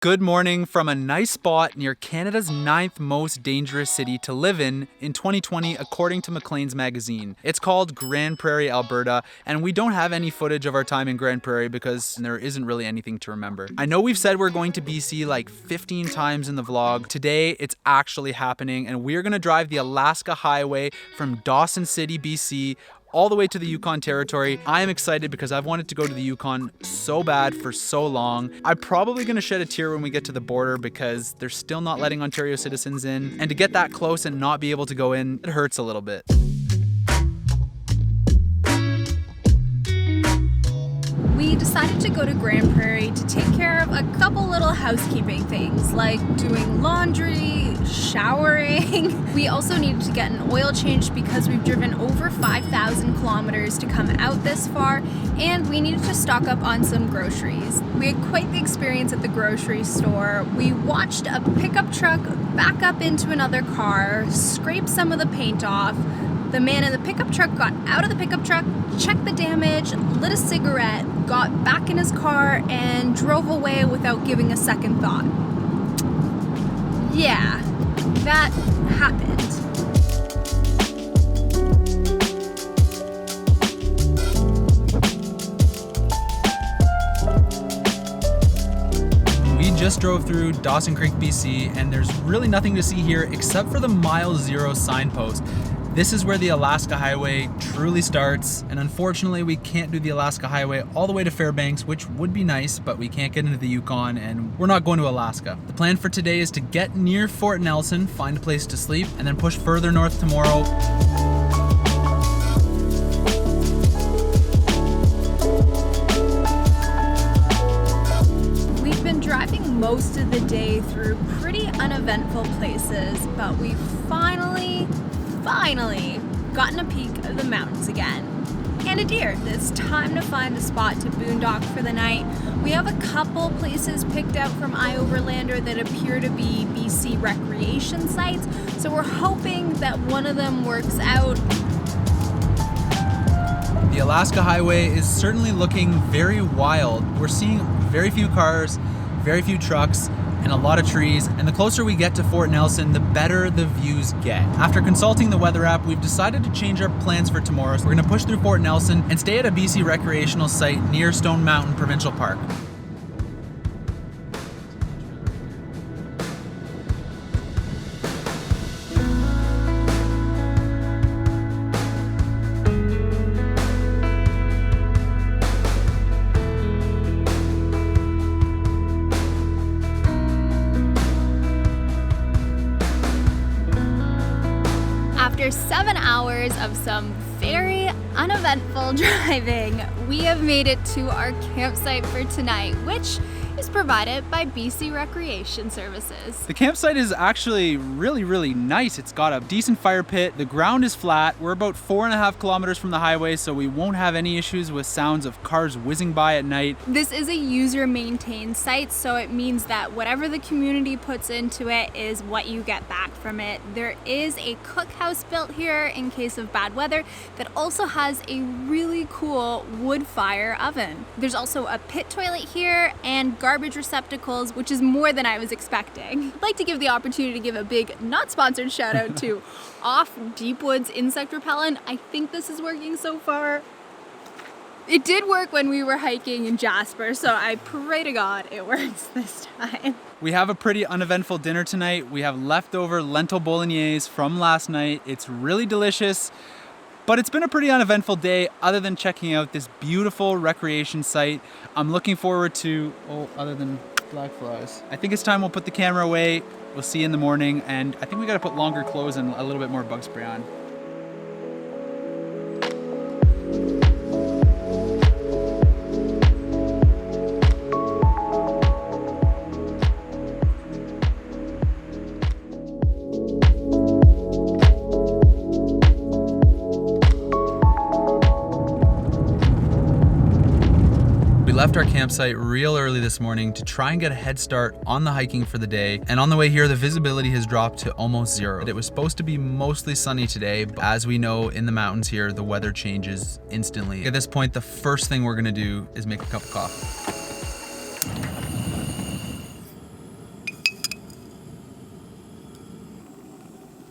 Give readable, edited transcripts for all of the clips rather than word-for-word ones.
Good morning from a nice spot near Canada's 9th most dangerous city to live in 2020, according to Maclean's magazine. It's called Grande Prairie, Alberta, and we don't have any footage of our time in Grande Prairie because there isn't really anything to remember. I know we've said we're going to BC like 15 times in the vlog. Today, it's actually happening, and we're gonna drive the Alaska Highway from Dawson City, BC, all the way to the Yukon territory. I am excited because I've wanted to go to the Yukon so bad for so long. I'm probably gonna shed a tear when we get to the border because they're still not letting Ontario citizens in. And to get that close and not be able to go in, it hurts a little bit. We decided to go to Grande Prairie to take care of a couple little housekeeping things like doing laundry, showering. We also needed to get an oil change because we've driven over 5,000 kilometers to come out this far, and we needed to stock up on some groceries. We had quite the experience at the grocery store. We watched a pickup truck back up into another car, scrape some of the paint off. The man in the pickup truck got out of the pickup truck, checked the damage, lit a cigarette, got back in his car, and drove away without giving a second thought. Yeah, that happened. We just drove through Dawson Creek, BC, and there's really nothing to see here except for the mile zero signpost. This is where the Alaska Highway truly starts, and unfortunately we can't do the Alaska Highway all the way to Fairbanks, which would be nice, but we can't get into the Yukon and we're not going to Alaska. The plan for today is to get near Fort Nelson, find a place to sleep, and then push further north tomorrow. We've been driving most of the day through pretty uneventful places, but we finally gotten a peek of the mountains again. And a deer. It's time to find a spot to boondock for the night. We have a couple places picked out from iOverlander that appear to be BC recreation sites, so we're hoping that one of them works out. The Alaska Highway is certainly looking very wild. We're seeing very few cars, very few trucks, and a lot of trees, and the closer we get to Fort Nelson, the better the views get. After consulting the weather app, we've decided to change our plans for tomorrow. So we're gonna push through Fort Nelson and stay at a BC recreational site near Stone Mountain Provincial Park. After 7 hours of some very uneventful driving, we have made it to our campsite for tonight, which is provided by BC Recreation Services. The campsite is actually really nice. It's got a decent fire pit. The ground is flat. We're about 4.5 kilometers from the highway, so we won't have any issues with sounds of cars whizzing by at night. This is a user-maintained site, so it means that whatever the community puts into it is what you get back from it. There is a cookhouse built here in case of bad weather that also has a really cool wood fire oven. There's also a pit toilet here and garbage receptacles, which is more than I was expecting. I'd like to give the opportunity to give a big, not sponsored shout out to Off Deep Woods Insect Repellent. I think this is working so far. It did work when we were hiking in Jasper, so I pray to God it works this time. We have a pretty uneventful dinner tonight. We have leftover lentil bolognese from last night. It's really delicious, but it's been a pretty uneventful day other than checking out this beautiful recreation site. I'm looking forward to, other than black flies. I think it's time we'll put the camera away. We'll see you in the morning, and I think we gotta put longer clothes and a little bit more bug spray on. We left our campsite real early this morning to try and get a head start on the hiking for the day. And on the way here, the visibility has dropped to almost zero. It was supposed to be mostly sunny today, but as we know, in the mountains here, the weather changes instantly. At this point, the first thing we're gonna do is make a cup of coffee.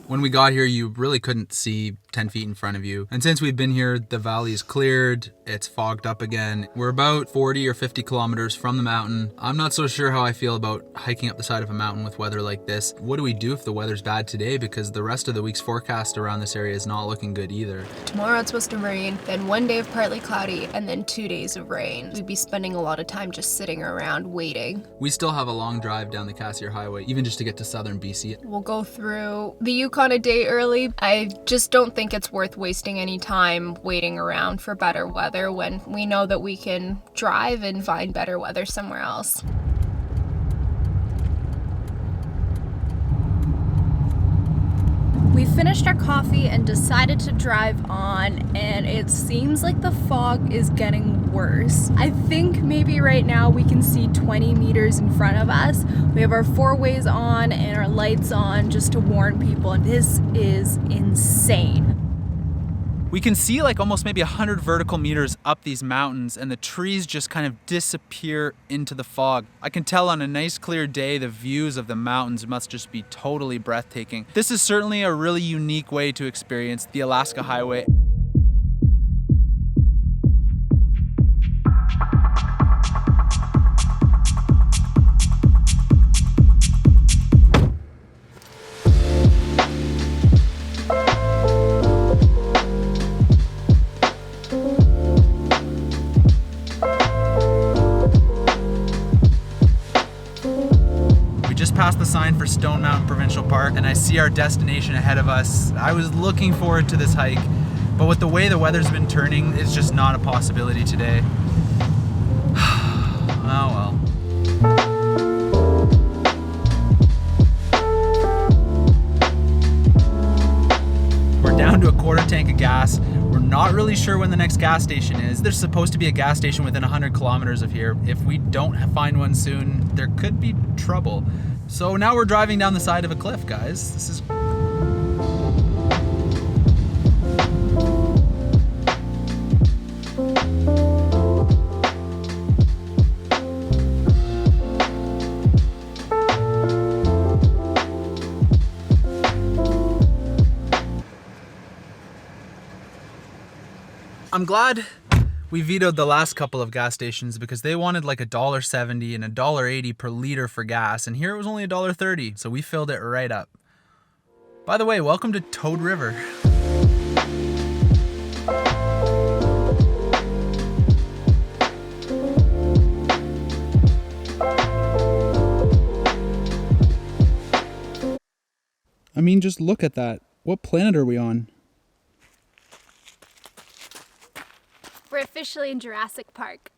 When we got here, you really couldn't see 10 feet in front of you. And since we've been here, the valley is cleared, it's fogged up again. We're about 40 or 50 kilometers from the mountain. I'm not so sure how I feel about hiking up the side of a mountain with weather like this. What do we do if the weather's bad today? Because the rest of the week's forecast around this area is not looking good either. Tomorrow it's supposed to rain, then one day of partly cloudy, and then 2 days of rain. We'd be spending a lot of time just sitting around waiting. We still have a long drive down the Cassiar Highway, even just to get to southern BC. We'll go through the Yukon a day early. I just don't think it's worth wasting any time waiting around for better weather when we know that we can drive and find better weather somewhere else. We finished our coffee and decided to drive on, and it seems like the fog is getting worse. I think maybe right now we can see 20 meters in front of us. We have our four-ways on and our lights on just to warn people, and this is insane. We can see like almost maybe 100 vertical meters up these mountains, and the trees just kind of disappear into the fog. I can tell on a nice clear day the views of the mountains must just be totally breathtaking. This is certainly a really unique way to experience the Alaska Highway. Past the sign for Stone Mountain Provincial Park, and I see our destination ahead of us. I was looking forward to this hike, but with the way the weather's been turning, it's just not a possibility today. Oh well. We're down to a quarter tank of gas. We're not really sure when the next gas station is. There's supposed to be a gas station within 100 kilometers of here. If we don't find one soon, there could be trouble. So now we're driving down the side of a cliff, guys. This is... I'm glad we vetoed the last couple of gas stations because they wanted like $1.70 and $1.80 per liter for gas, and here it was only $1.30, so we filled it right up. By the way, welcome to Toad River. I mean, just look at that. What planet are we on? We're officially in Jurassic Park.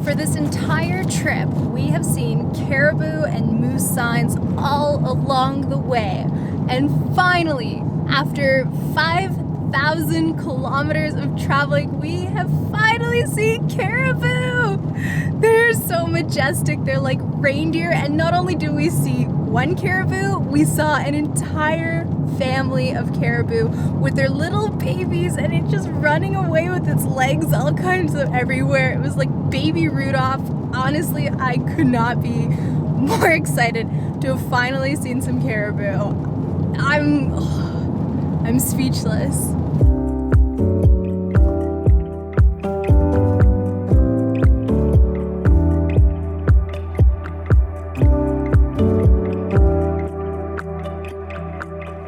For this entire trip, we have seen caribou and moose signs all along the way. And finally, after 5,000 kilometers of traveling, we have finally seen caribou! They're so majestic, they're like reindeer, and not only do we see one caribou, we saw an entire family of caribou with their little babies, and it just running away with its legs all kinds of everywhere. It was like baby Rudolph. Honestly, I could not be more excited to have finally seen some caribou. I'm speechless.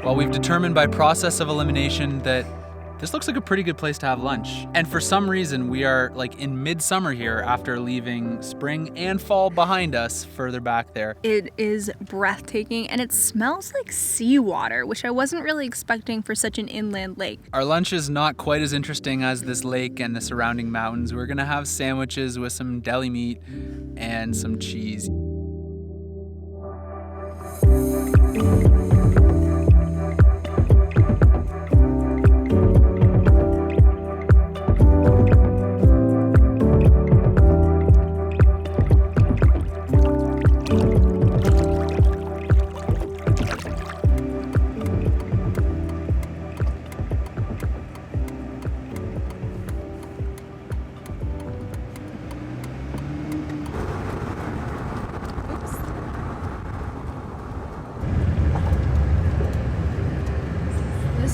Well, we've determined by process of elimination that this looks like a pretty good place to have lunch. And for some reason, we are like in midsummer here after leaving spring and fall behind us further back there. It is breathtaking, and it smells like seawater, which I wasn't really expecting for such an inland lake. Our lunch is not quite as interesting as this lake and the surrounding mountains. We're gonna have sandwiches with some deli meat and some cheese.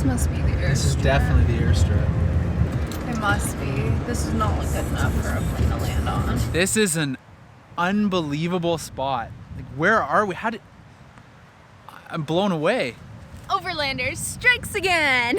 This must be the airstrip. This is definitely the airstrip. It must be. This does not look good enough for a plane to land on. This is an unbelievable spot. Like, where are we? I'm blown away. Overlanders strikes again.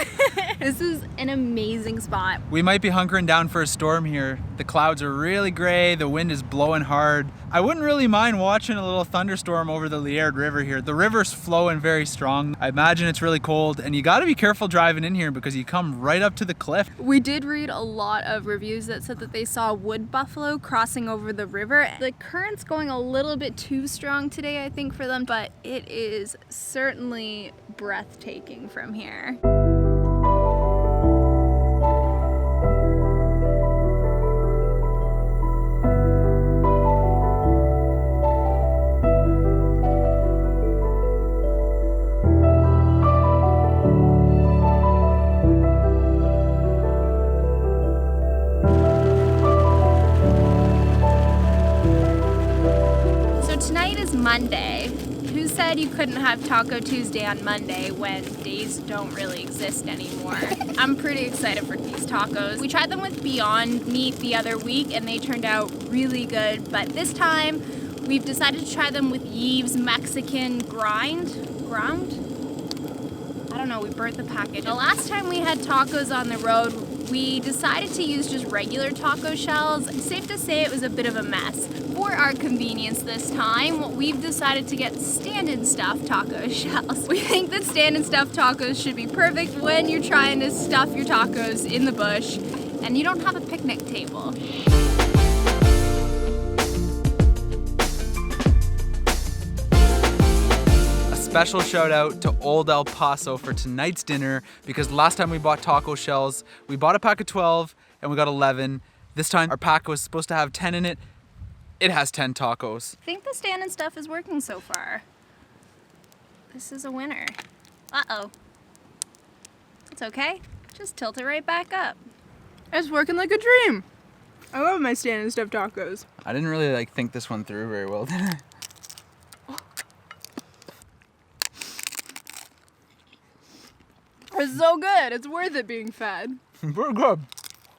This is an amazing spot. We might be hunkering down for a storm here. The clouds are really gray, the wind is blowing hard. I wouldn't really mind watching a little thunderstorm over the Liard River here. The river's flowing very strong. I imagine it's really cold, and you gotta be careful driving in here because you come right up to the cliff. We did read a lot of reviews that said that they saw wood buffalo crossing over the river. The current's going a little bit too strong today, I think, for them, but it is certainly breathtaking from here. So tonight is Monday. Who said you couldn't have Taco Tuesday on Monday when days don't really exist anymore? I'm pretty excited for these tacos. We tried them with Beyond Meat the other week and they turned out really good, but this time we've decided to try them with Yeve's Mexican ground? I don't know, we burnt the package. The last time we had tacos on the road, we decided to use just regular taco shells. Safe to say it was a bit of a mess. For our convenience this time, we've decided to get stand-and stuffed taco shells. We think that stand-and stuffed tacos should be perfect when you're trying to stuff your tacos in the bush and you don't have a picnic table. Special shout out to Old El Paso for tonight's dinner because last time we bought taco shells, we bought a pack of 12 and we got 11. This time our pack was supposed to have 10 in it. It has 10 tacos. I think the stand and stuff is working so far. This is a winner. Uh-oh. It's okay. Just tilt it right back up. It's working like a dream. I love my stand and stuffed tacos. I didn't really think this one through very well, did I? It's so good. It's worth it being fed. Very good.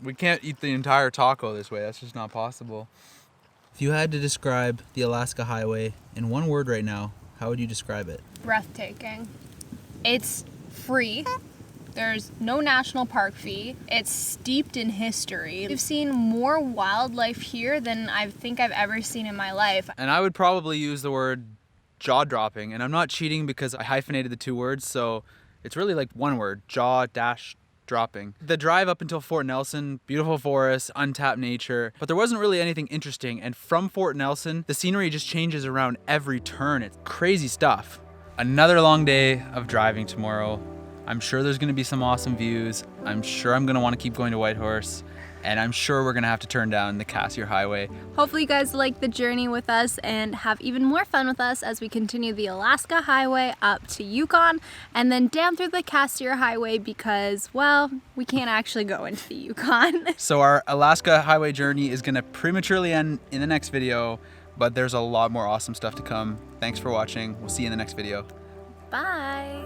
We can't eat the entire taco this way. That's just not possible. If you had to describe the Alaska Highway in one word right now, how would you describe it? Breathtaking. It's free. There's no national park fee. It's steeped in history. We've seen more wildlife here than I think I've ever seen in my life. And I would probably use the word jaw-dropping. And I'm not cheating because I hyphenated the two words, so it's really like one word, jaw-dropping. The drive up until Fort Nelson, beautiful forest, untapped nature, but there wasn't really anything interesting. And from Fort Nelson, the scenery just changes around every turn. It's crazy stuff. Another long day of driving tomorrow. I'm sure there's gonna be some awesome views. I'm sure I'm gonna wanna keep going to Whitehorse. And I'm sure we're gonna have to turn down the Cassiar Highway. Hopefully you guys like the journey with us and have even more fun with us as we continue the Alaska Highway up to Yukon and then down through the Cassiar Highway because, well, we can't actually go into the Yukon. So our Alaska Highway journey is gonna prematurely end in the next video, but there's a lot more awesome stuff to come. Thanks for watching. We'll see you in the next video. Bye.